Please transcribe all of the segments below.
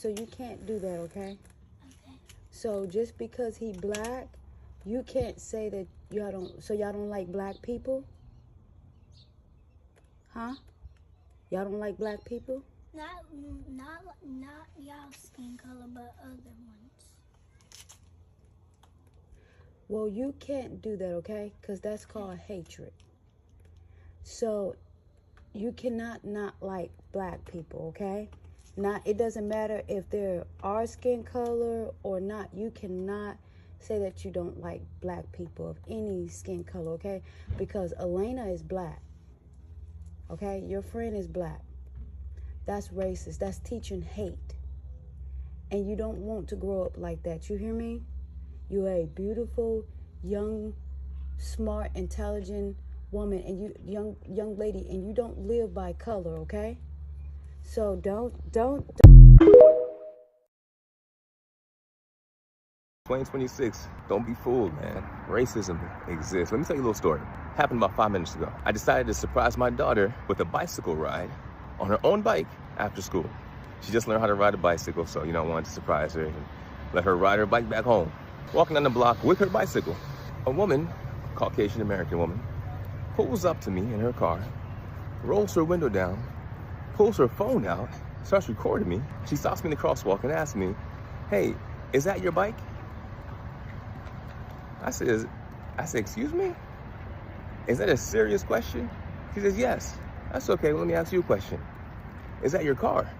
so you can't do that, okay? Okay. So just because he black, you can't say that y'all don't like black people? Huh? Y'all don't like black people? Not y'all skin color, but other ones. Well, you can't do that, okay? Because that's called hatred. So you cannot not like black people, okay? It doesn't matter if they're our skin color or not. You cannot say that you don't like black people of any skin color, okay? Because Elena is black, okay? Your friend is black. That's racist. That's teaching hate. And you don't want to grow up like that. You hear me? You're a beautiful, young, smart, intelligent woman, and you young lady, and you don't live by color, okay? So don't 2026, don't be fooled, man. Racism exists. Let me tell you a little story. Happened about 5 minutes ago. I decided to surprise my daughter with a bicycle ride on her own bike after school. She just learned how to ride a bicycle, so I wanted to surprise her and let her ride her bike back home. Walking down the block with her bicycle, a woman, Caucasian American woman, pulls up to me in her car, rolls her window down, pulls her phone out, starts recording me. She stops me in the crosswalk and asks me, "Hey, is that your bike?" I said, "Excuse me? Is that a serious question?" She says, "Yes." "That's okay, well, let me ask you a question. Is that your car?"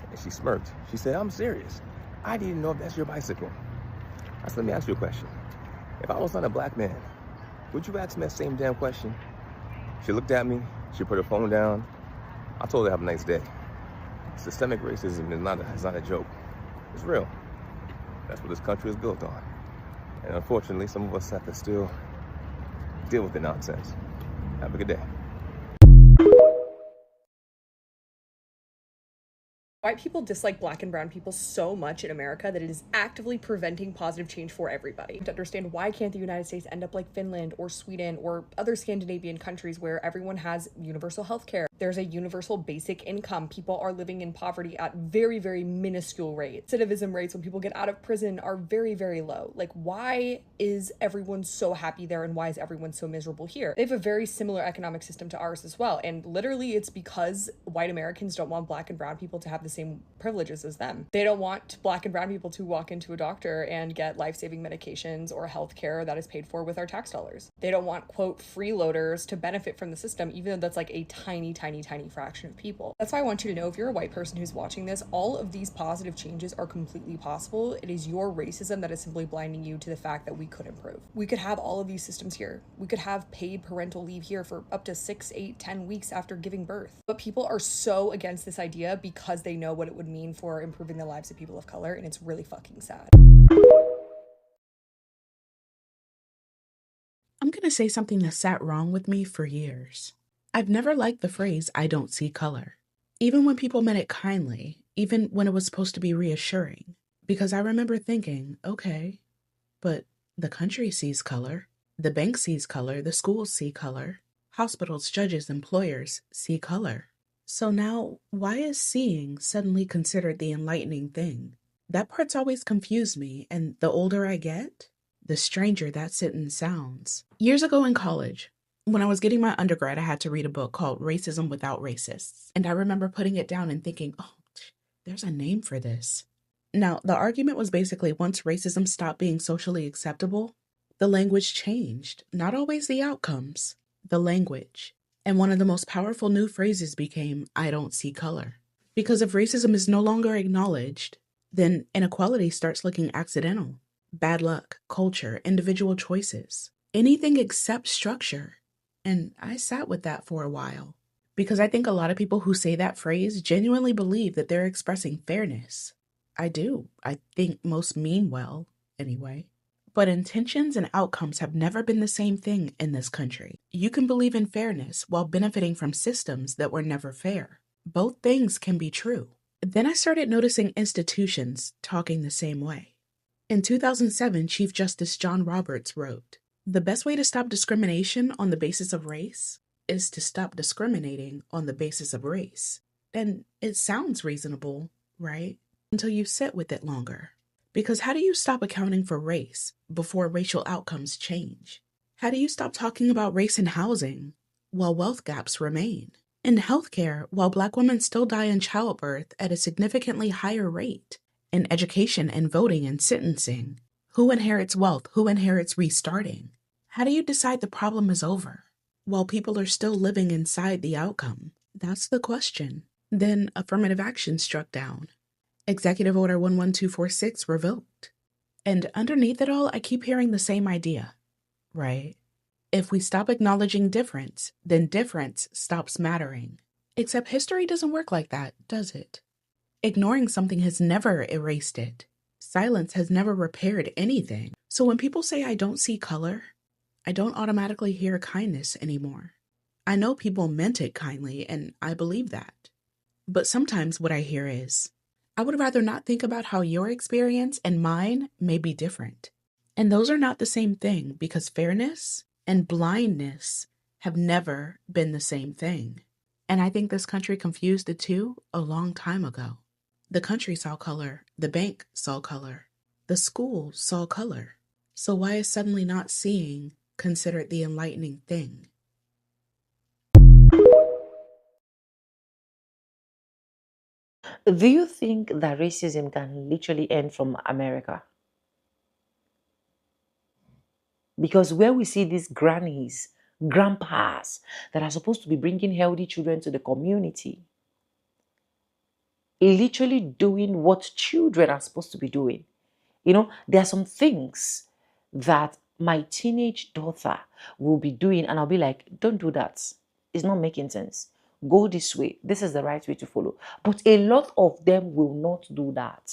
And she smirked. She said, "I'm serious. I didn't know if that's your bicycle." I said, "Let me ask you a question. If I was not a black man, would you ask me that same damn question?" She looked at me, she put her phone down. I told her, "Have a nice day." Systemic racism is not a joke. It's real. That's what this country is built on. And unfortunately, some of us have to still deal with the nonsense. Have a good day. White people dislike black and brown people so much in America that it is actively preventing positive change for everybody. To understand why can't the United States end up like Finland or Sweden or other Scandinavian countries where everyone has universal health care? There's a universal basic income. People are living in poverty at very, very minuscule rates. Recidivism rates when people get out of prison are very, very low. Like, why is everyone so happy there and why is everyone so miserable here? They have a very similar economic system to ours as well. And literally it's because white Americans don't want black and brown people to have the same privileges as them. They don't want black and brown people to walk into a doctor and get life-saving medications or health care that is paid for with our tax dollars. They don't want, quote, freeloaders to benefit from the system, even though that's like a tiny fraction of people. That's why I want you to know, if you're a white person who's watching this, all of these positive changes are completely possible. It is your racism that is simply blinding you to the fact that we could improve. We could have all of these systems here. We could have paid parental leave here for up to 6, 8, 10 weeks after giving birth. But people are so against this idea because they know what it would mean for improving the lives of people of color, and it's really fucking sad. I'm gonna say something that sat wrong with me for years. I've never liked the phrase, "I don't see color." Even when people meant it kindly, even when it was supposed to be reassuring. Because I remember thinking, okay, but the country sees color, the bank sees color, the schools see color, hospitals, judges, employers see color. So now, why is seeing suddenly considered the enlightening thing? That part's always confused me, and the older I get, the stranger that sentence sounds. Years ago in college, when I was getting my undergrad, I had to read a book called Racism Without Racists. And I remember putting it down and thinking, oh, there's a name for this. Now, the argument was basically once racism stopped being socially acceptable, the language changed. Not always the outcomes, the language. And one of the most powerful new phrases became, "I don't see color." Because if racism is no longer acknowledged, then inequality starts looking accidental. Bad luck, culture, individual choices. Anything except structure. And I sat with that for a while. Because I think a lot of people who say that phrase genuinely believe that they're expressing fairness. I do. I think most mean well, anyway. But intentions and outcomes have never been the same thing in this country. You can believe in fairness while benefiting from systems that were never fair. Both things can be true. Then I started noticing institutions talking the same way. In 2007, Chief Justice John Roberts wrote, "The best way to stop discrimination on the basis of race is to stop discriminating on the basis of race." And it sounds reasonable, right? Until you sit with it longer. Because how do you stop accounting for race before racial outcomes change? How do you stop talking about race in housing while wealth gaps remain? In healthcare, while Black women still die in childbirth at a significantly higher rate? In education and voting and sentencing, who inherits wealth? Who inherits restarting? How do you decide the problem is over while people are still living inside the outcome? That's the question. Then affirmative action struck down. Executive Order 11246 revoked. And underneath it all, I keep hearing the same idea, right? If we stop acknowledging difference, then difference stops mattering. Except history doesn't work like that, does it? Ignoring something has never erased it. Silence has never repaired anything. So when people say I don't see color, I don't automatically hear kindness anymore. I know people meant it kindly, and I believe that. But sometimes what I hear is, I would rather not think about how your experience and mine may be different. And those are not the same thing, because fairness and blindness have never been the same thing. And I think this country confused the two a long time ago. The country saw color, the bank saw color, the school saw color. So why is suddenly not seeing considered the enlightening thing? Do you think that racism can literally end from America? Because where we see these grannies, grandpas that are supposed to be bringing healthy children to the community, literally doing what children are supposed to be doing. You know, there are some things that my teenage daughter will be doing, and I'll be like, don't do that. It's not making sense. Go this way. This is the right way to follow. But a lot of them will not do that.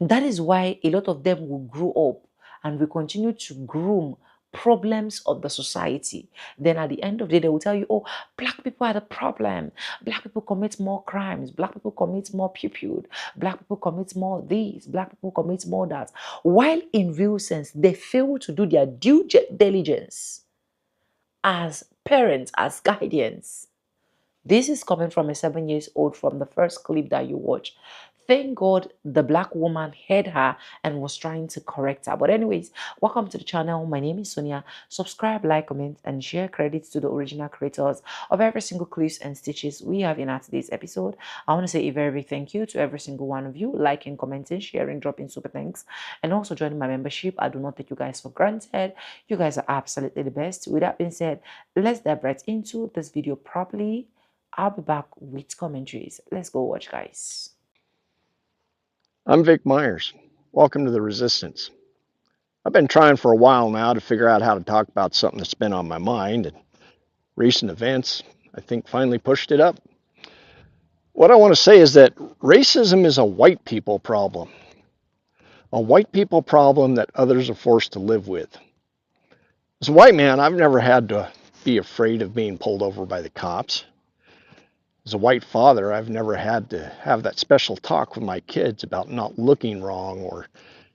That is why a lot of them will grow up and will continue to groom problems of the society. Then at the end of the day, they will tell you, oh, black people are the problem. Black people commit more crimes. Black people commit more pupil. Black people commit more this. Black people commit more that. While in real sense, they fail to do their due diligence as parents, as guardians. This is coming from a 7-year-old from the first clip that you watch. Thank God the black woman heard her and was trying to correct her. But anyways, welcome to the channel. My name is Sonia. Subscribe, like, comment, and share. Credits to the original creators of every single clips and stitches we have in our today's episode. I want to say a very big thank you to every single one of you, liking, commenting, sharing, dropping super thanks, and also joining my membership. I do not take you guys for granted. You guys are absolutely the best. With that being said, let's dive right into this video properly. I'll be back with commentaries. Let's go watch, guys. I'm Vic Myers. Welcome to The Resistance. I've been trying for a while now to figure out how to talk about something that's been on my mind, and recent events, I think, finally pushed it up. What I want to say is that racism is a white people problem. A white people problem that others are forced to live with. As a white man, I've never had to be afraid of being pulled over by the cops. As a white father, I've never had to have that special talk with my kids about not looking wrong or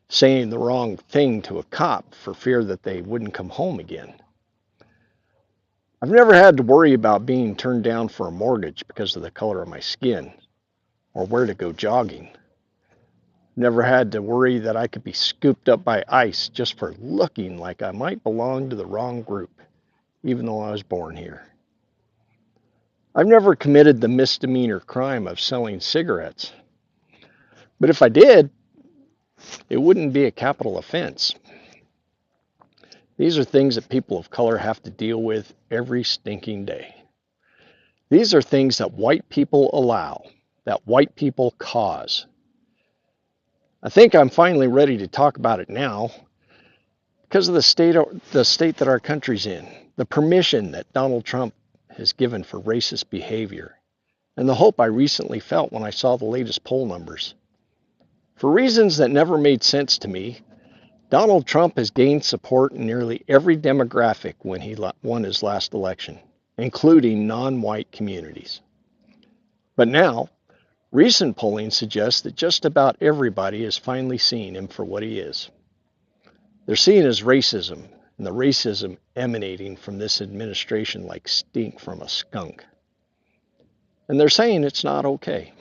saying the wrong thing to a cop for fear that they wouldn't come home again. I've never had to worry about being turned down for a mortgage because of the color of my skin or where to go jogging. Never had to worry that I could be scooped up by ICE just for looking like I might belong to the wrong group, even though I was born here. I've never committed the misdemeanor crime of selling cigarettes. But if I did, it wouldn't be a capital offense. These are things that people of color have to deal with every stinking day. These are things that white people allow, that white people cause. I think I'm finally ready to talk about it now because of the state that our country's in, the permission that Donald Trump has given for racist behavior, and the hope I recently felt when I saw the latest poll numbers. For reasons that never made sense to me, Donald Trump has gained support in nearly every demographic when he won his last election, including non-white communities. But now, recent polling suggests that just about everybody is finally seeing him for what he is. They're seeing his racism, and the racism emanating from this administration like stink from a skunk. And they're saying it's not okay.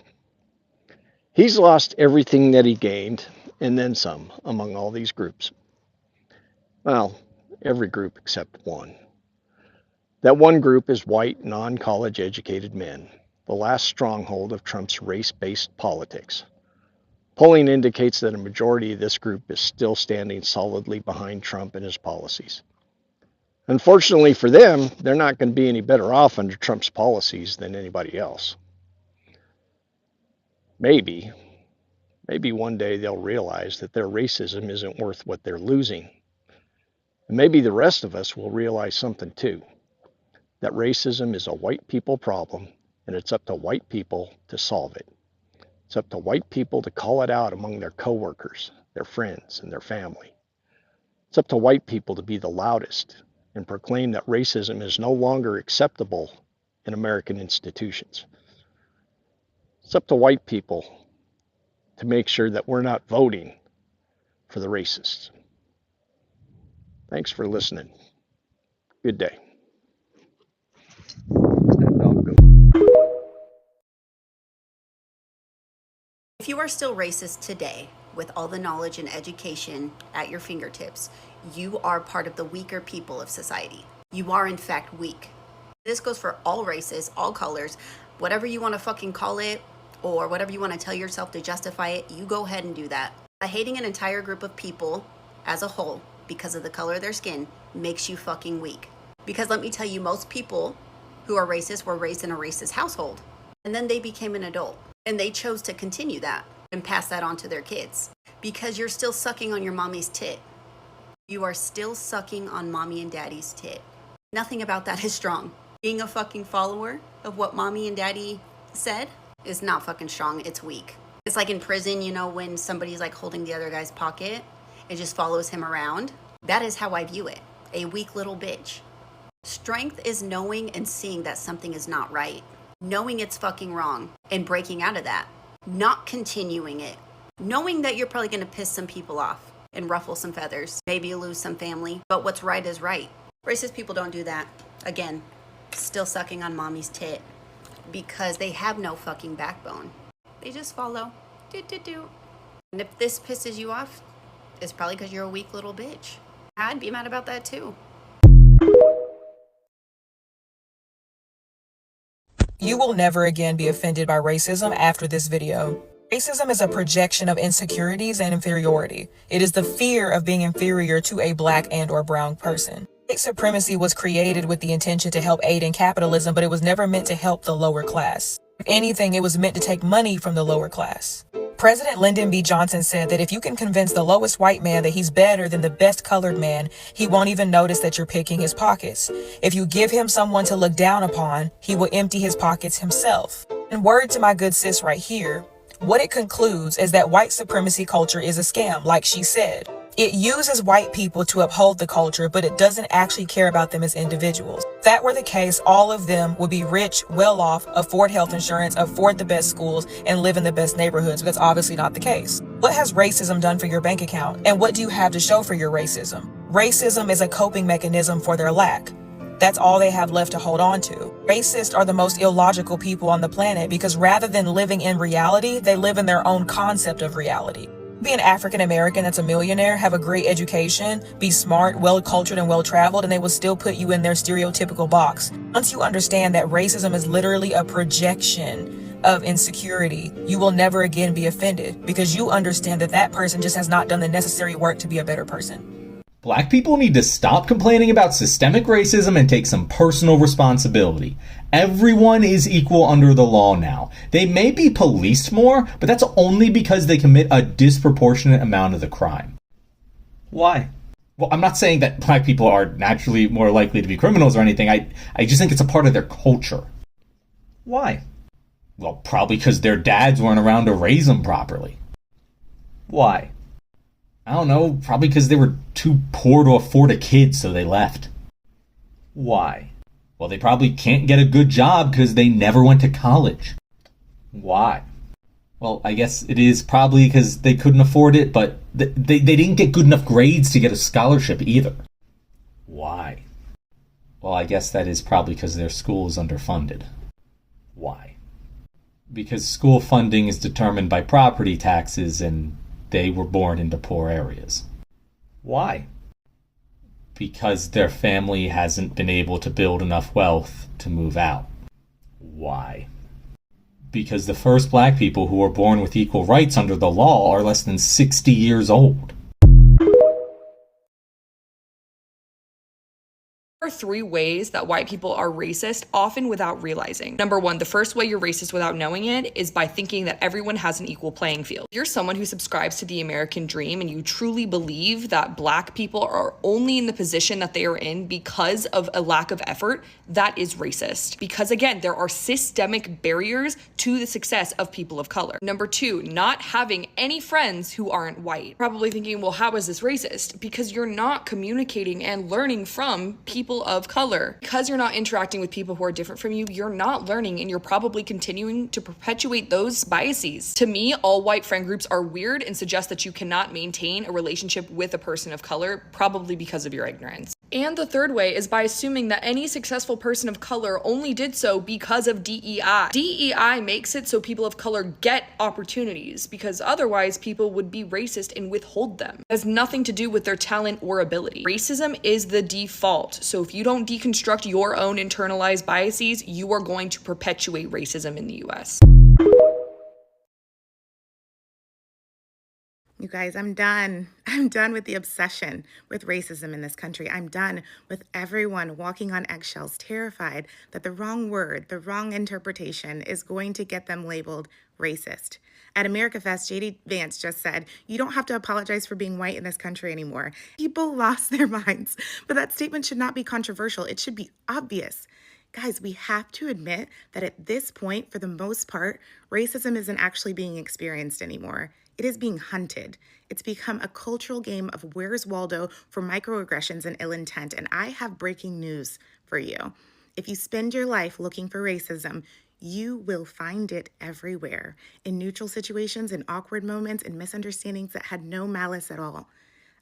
He's lost everything that he gained, and then some, among all these groups. Well, every group except one. That one group is white, non-college educated men, the last stronghold of Trump's race-based politics. Polling indicates that a majority of this group is still standing solidly behind Trump and his policies. Unfortunately for them, they're not going to be any better off under Trump's policies than anybody else. Maybe one day they'll realize that their racism isn't worth what they're losing. And maybe the rest of us will realize something too, that racism is a white people problem, and it's up to white people to solve it. It's up to white people to call it out among their coworkers, their friends, and their family. It's up to white people to be the loudest and proclaim that racism is no longer acceptable in American institutions. It's up to white people to make sure that we're not voting for the racists. Thanks for listening. Good day. If you are still racist today, with all the knowledge and education at your fingertips, you are part of the weaker people of society. You are in fact weak. This goes for all races, all colors, whatever you want to fucking call it, or whatever you want to tell yourself to justify it, you go ahead and do that. Hating an entire group of people as a whole because of the color of their skin makes you fucking weak. Because let me tell you, most people who are racist were raised in a racist household, and then they became an adult. And they chose to continue that and pass that on to their kids because you're still sucking on your mommy's tit. You are still sucking on mommy and daddy's tit. Nothing about that is strong. Being a fucking follower of what mommy and daddy said is not fucking strong. It's weak. It's like in prison, you know, when somebody's like holding the other guy's pocket, it just follows him around. That is how I view it. A weak little bitch. Strength is knowing and seeing that something is not right. Knowing it's fucking wrong and breaking out of that, not continuing it, knowing that you're probably going to piss some people off and ruffle some feathers, maybe you lose some family, but what's right is right. Racist people don't do that. Again, still sucking on mommy's tit because they have no fucking backbone. They just follow. Do. And if this pisses you off, it's probably because you're a weak little bitch. I'd be mad about that too. You will never again be offended by racism after this video. Racism is a projection of insecurities and inferiority. It is the fear of being inferior to a black and/or brown person. White supremacy was created with the intention to help aid in capitalism, but it was never meant to help the lower class. If anything, it was meant to take money from the lower class. President Lyndon B. Johnson said that if you can convince the lowest white man that he's better than the best colored man, he won't even notice that you're picking his pockets. If you give him someone to look down upon, he will empty his pockets himself. And word to my good sis right here, what it concludes is that white supremacy culture is a scam, like she said. It uses white people to uphold the culture, but it doesn't actually care about them as individuals. If that were the case, all of them would be rich, well off, afford health insurance, afford the best schools, and live in the best neighborhoods, but that's obviously not the case. What has racism done for your bank account? And what do you have to show for your racism? Racism is a coping mechanism for their lack. That's all they have left to hold on to. Racists are the most illogical people on the planet because rather than living in reality, they live in their own concept of reality. Be an African American that's a millionaire, have a great education, be smart, well-cultured, and well-traveled, and they will still put you in their stereotypical box. Once you understand that racism is literally a projection of insecurity, you will never again be offended because you understand that that person just has not done the necessary work to be a better person. Black people need to stop complaining about systemic racism and take some personal responsibility. Everyone is equal under the law now. They may be policed more, but that's only because they commit a disproportionate amount of the crime. Why? Well, I'm not saying that black people are naturally more likely to be criminals or anything. I just think it's a part of their culture. Why? Well, probably because their dads weren't around to raise them properly. Why? I don't know, probably because they were too poor to afford a kid, so they left. Why? Well, they probably can't get a good job because they never went to college. Why? Well, I guess it is probably because they couldn't afford it, but they didn't get good enough grades to get a scholarship either. Why? Well, I guess that is probably because their school is underfunded. Why? Because school funding is determined by property taxes and they were born into poor areas. Why? Because their family hasn't been able to build enough wealth to move out. Why? Because the first black people who were born with equal rights under the law are less than 60 years old. There are 3 ways that white people are racist, often without realizing. Number 1, the first way you're racist without knowing it is by thinking that everyone has an equal playing field. If you're someone who subscribes to the American dream and you truly believe that black people are only in the position that they are in because of a lack of effort, that is racist. Because again, there are systemic barriers to the success of people of color. Number 2, not having any friends who aren't white. Probably thinking, well, how is this racist? Because you're not communicating and learning from people of color. Because you're not interacting with people who are different from you, you're not learning and you're probably continuing to perpetuate those biases. To me, all white friend groups are weird and suggest that you cannot maintain a relationship with a person of color, probably because of your ignorance. And the third way is by assuming that any successful person of color only did so because of DEI. DEI makes it so people of color get opportunities, because otherwise people would be racist and withhold them. It has nothing to do with their talent or ability. Racism is the default. So if you don't deconstruct your own internalized biases, you are going to perpetuate racism in the US. You guys, I'm done. I'm done with the obsession with racism in this country. I'm done with everyone walking on eggshells, terrified that the wrong word, the wrong interpretation is going to get them labeled racist. At America Fest, JD Vance just said, you don't have to apologize for being white in this country anymore. People lost their minds. But that statement should not be controversial. It should be obvious. Guys, we have to admit that at this point, for the most part, racism isn't actually being experienced anymore. It is being hunted. It's become a cultural game of where's Waldo for microaggressions and ill intent. And I have breaking news for you. If you spend your life looking for racism, you will find it everywhere, in neutral situations, in awkward moments, in misunderstandings that had no malice at all.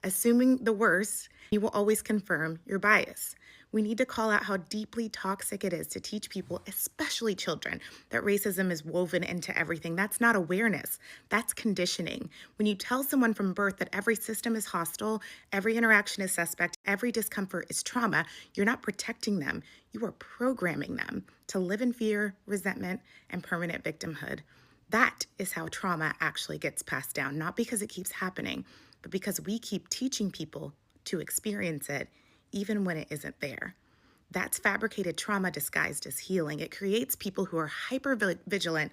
Assuming the worst, you will always confirm your bias. We need to call out how deeply toxic it is to teach people, especially children, that racism is woven into everything. That's not awareness. That's conditioning. When you tell someone from birth that every system is hostile, every interaction is suspect, every discomfort is trauma, you're not protecting them. You are programming them to live in fear, resentment, and permanent victimhood. That is how trauma actually gets passed down, not because it keeps happening, but because we keep teaching people to experience it even when it isn't there. That's fabricated trauma disguised as healing. It creates people who are hyper-vigilant,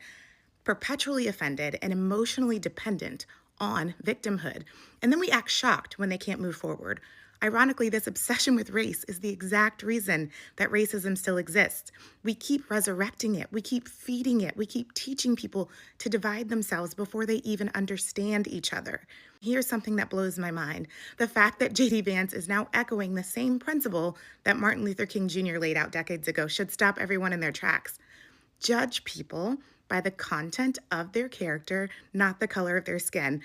perpetually offended, and emotionally dependent on victimhood. And then we act shocked when they can't move forward. Ironically, this obsession with race is the exact reason that racism still exists. We keep resurrecting it. We keep feeding it. We keep teaching people to divide themselves before they even understand each other. Here's something that blows my mind. The fact that JD Vance is now echoing the same principle that Martin Luther King Jr. laid out decades ago should stop everyone in their tracks. Judge people by the content of their character, not the color of their skin.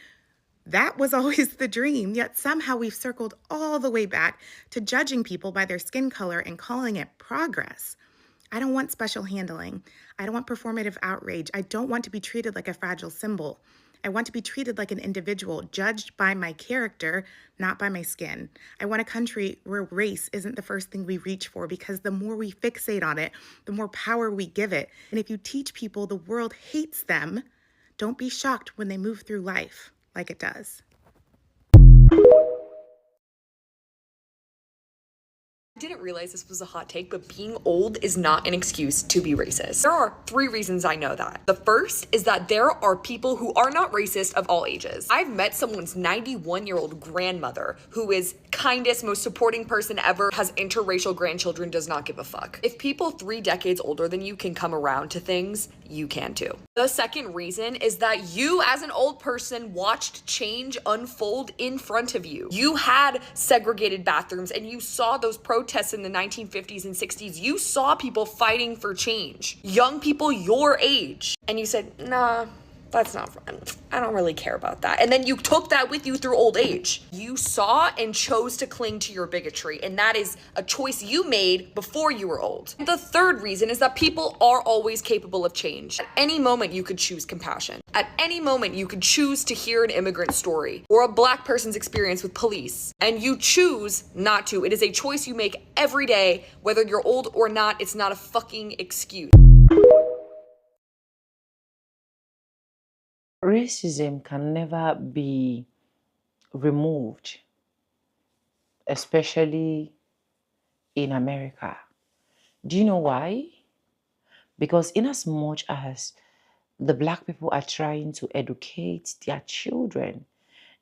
That was always the dream, yet somehow we've circled all the way back to judging people by their skin color and calling it progress. I don't want special handling. I don't want performative outrage. I don't want to be treated like a fragile symbol. I want to be treated like an individual, judged by my character, not by my skin. I want a country where race isn't the first thing we reach for, because the more we fixate on it, the more power we give it. And if you teach people the world hates them, don't be shocked when they move through life like it does. I didn't realize this was a hot take, but being old is not an excuse to be racist. There are 3 reasons I know that. The first is that there are people who are not racist of all ages. I've met someone's 91-year-old grandmother who is kindest, most supporting person ever, has interracial grandchildren, does not give a fuck. If people 3 decades older than you can come around to things, you can too. The second reason is that you as an old person watched change unfold in front of you. You had segregated bathrooms and you saw those protests in the 1950s and 60s. You saw people fighting for change. Young people your age. And you said, nah, That's not fun. I don't really care about that. And then you took that with you through old age. You saw and chose to cling to your bigotry, and that is a choice you made before you were old. The third reason is that people are always capable of change. At any moment, you could choose compassion. At any moment, you could choose to hear an immigrant story or a black person's experience with police, and you choose not to. It is a choice you make every day, whether you're old or not. It's not a fucking excuse. Racism can never be removed, especially in America. Do you know why? Because in as much as the black people are trying to educate their children,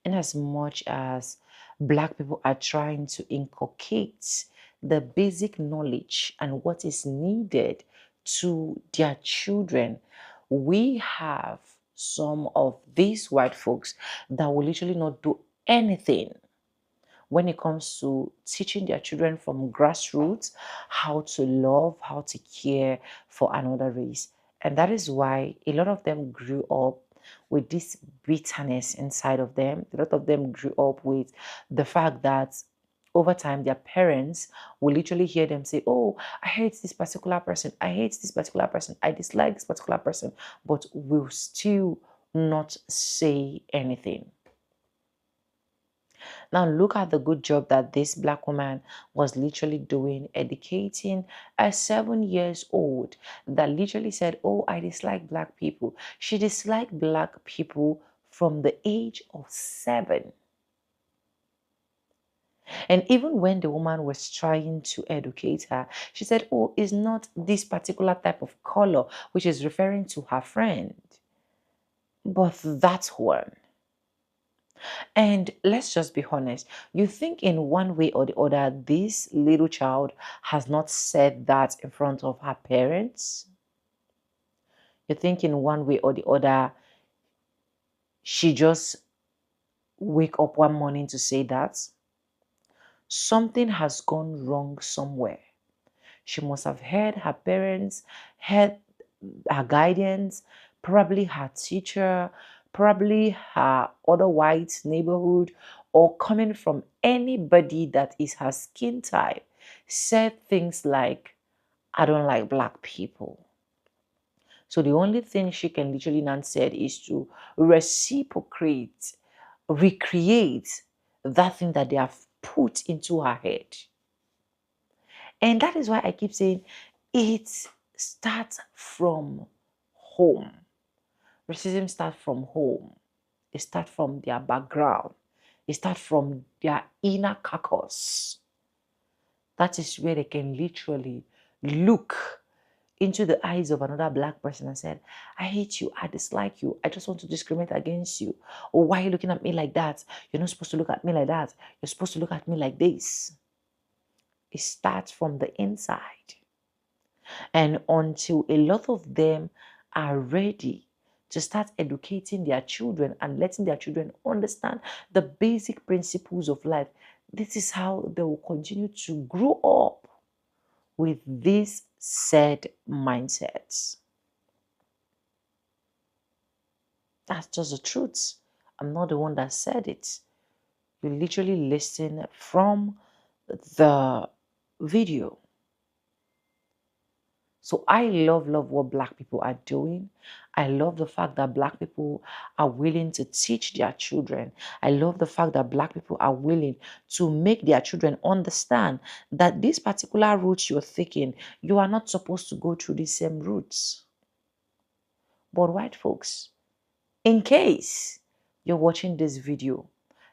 in as much as black people are trying to inculcate the basic knowledge and what is needed to their children, we have some of these white folks that will literally not do anything when it comes to teaching their children from grassroots how to love, how to care for another race. And that is why a lot of them grew up with this bitterness inside of them. A lot of them grew up with the fact that over time, their parents will literally hear them say, oh, I hate this particular person. I hate this particular person. I dislike this particular person, but will still not say anything. Now look at the good job that this black woman was literally doing, educating a 7 years old that literally said, oh, I dislike black people. She disliked black people from the age of 7. And even when the woman was trying to educate her, she said, oh, it's not this particular type of color, which is referring to her friend, but that one. And let's just be honest, you think in one way or the other, this little child has not said that in front of her parents? You think in one way or the other, she just wake up one morning to say that? Something has gone wrong somewhere. She must have heard her parents, heard her guidance, probably her teacher, probably her other white neighborhood, or coming from anybody that is her skin type, said things like, I don't like black people. So the only thing she can literally not said is to reciprocate, recreate that thing that they have put into her head. And that is why I keep saying it starts from home. Racism starts from home. It starts from their background. It starts from their inner carcass. That is where they can literally look into the eyes of another black person and said, I hate you, I dislike you, I just want to discriminate against you. Or why are you looking at me like that? You're not supposed to look at me like that. You're supposed to look at me like this. It starts from the inside. And until a lot of them are ready to start educating their children and letting their children understand the basic principles of life, this is how they will continue to grow up with these said mindsets. That's just the truth. I'm not the one that said it. You literally listen from the video. So I love what black people are doing. I love the fact that black people are willing to teach their children. I love the fact that black people are willing to make their children understand that this particular route you're taking, you are not supposed to go through the same routes. But white folks, in case you're watching this video,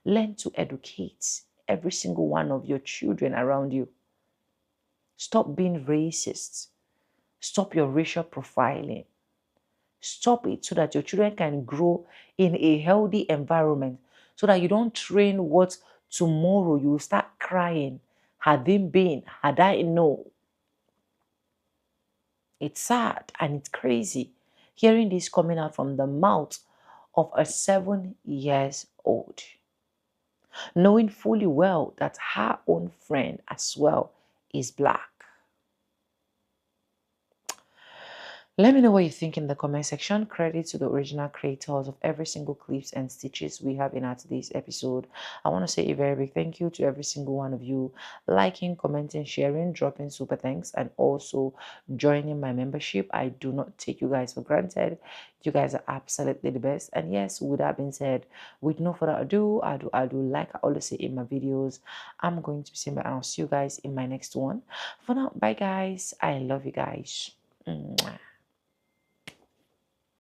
learn to educate every single one of your children around you. Stop being racist. Stop your racial profiling. Stop it so that your children can grow in a healthy environment, so that you don't train what tomorrow you will start crying. Had I known. It's sad and it's crazy hearing this coming out from the mouth of a 7 years old, knowing fully well that her own friend as well is black. Let me know what you think in the comment section. Credit to the original creators of every single clips and stitches we have in our today's episode. I want to say a very big thank you to every single one of you liking, commenting, sharing, dropping super thanks, and also joining my membership. I do not take you guys for granted. You guys are absolutely the best. And yes, with that being said, with no further ado, I do like I always say in my videos, I'm going to be saying bye, and I'll see you guys in my next one. For now, bye guys. I love you guys. Mwah.